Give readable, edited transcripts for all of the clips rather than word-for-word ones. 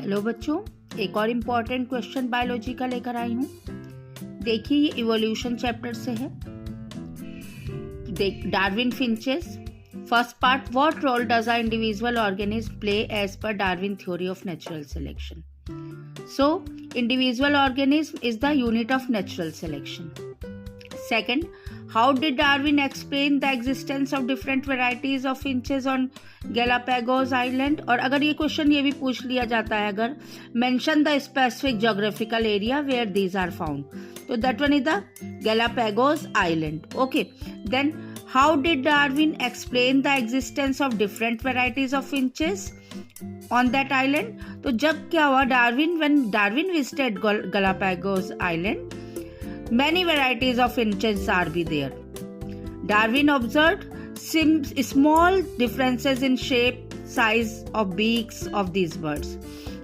Hello बच्चों, एक और इम्पॉर्टेंट क्वेश्चन बायोलॉजी का लेकर आई हूँ। देखिए, ये इवोल्यूशन चैप्टर से है। Darwin finches. First part, what role does a individual organism play as per Darwin theory of natural selection. So individual organism is the unit of natural selection. Second, how did Darwin explain the existence of different varieties of finches on Galapagos Island? और अगर ये question ये भी पूछ लिया जाता है, अगर mention the specific geographical area where these are found, तो that one is the Galapagos Island. Okay, then how did Darwin explain the existence of different varieties of finches on that island? तो जब क्या हुआ, when Darwin visited Galapagos Island, many varieties of finches are be there. Darwin observed small differences in shape, size of beaks of these birds.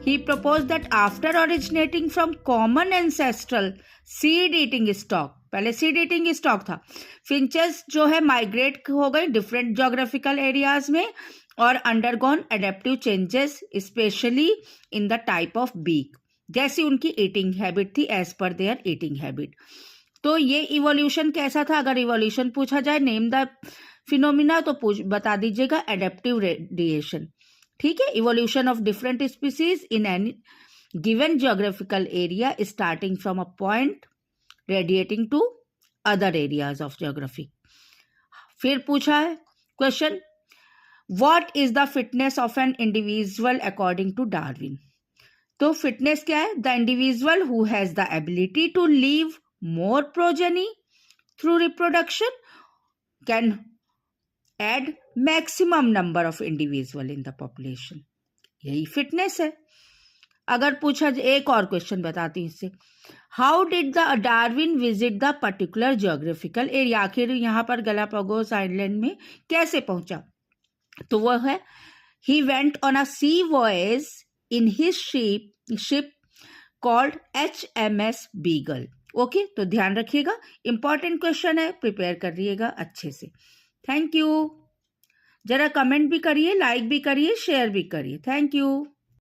He proposed that after originating from common ancestral seed-eating stock, पहले seed-eating stock था, finches जो है migrate हो गए different geographical areas में और undergone adaptive changes, especially in the type of beak. जैसी उनकी ईटिंग हैबिट थी as per their eating habit. तो ये इवोल्यूशन कैसा था? अगर इवोल्यूशन पूछा जाए, नेम द फिनोमिना, तो बता दीजिएगा एडेप्टिव रेडिएशन. ठीक है, evolution of different species in any given geographical area starting from a point radiating to other areas of geography. फिर पूछा है question, what is the fitness of an individual according to Darwin. तो fitness क्या है? The individual who has the ability to leave more progeny through reproduction can add maximum number of individual in the population. यही fitness है. अगर पूछा, एक और question बताती हूँ इससे, how did the Darwin visit the particular geographical area. आखिर यहाँ पर गैलापागोस आइलैंड में कैसे पहुंचा? तो वह है, he went on a sea voyage in his ship called HMS Beagle. Okay, तो ध्यान रखिएगा, इंपॉर्टेंट क्वेश्चन है, प्रिपेयर कर रहिएगा अच्छे से. Thank you. जरा कमेंट भी करिए, लाइक भी करिए, शेयर भी करिए. Thank you.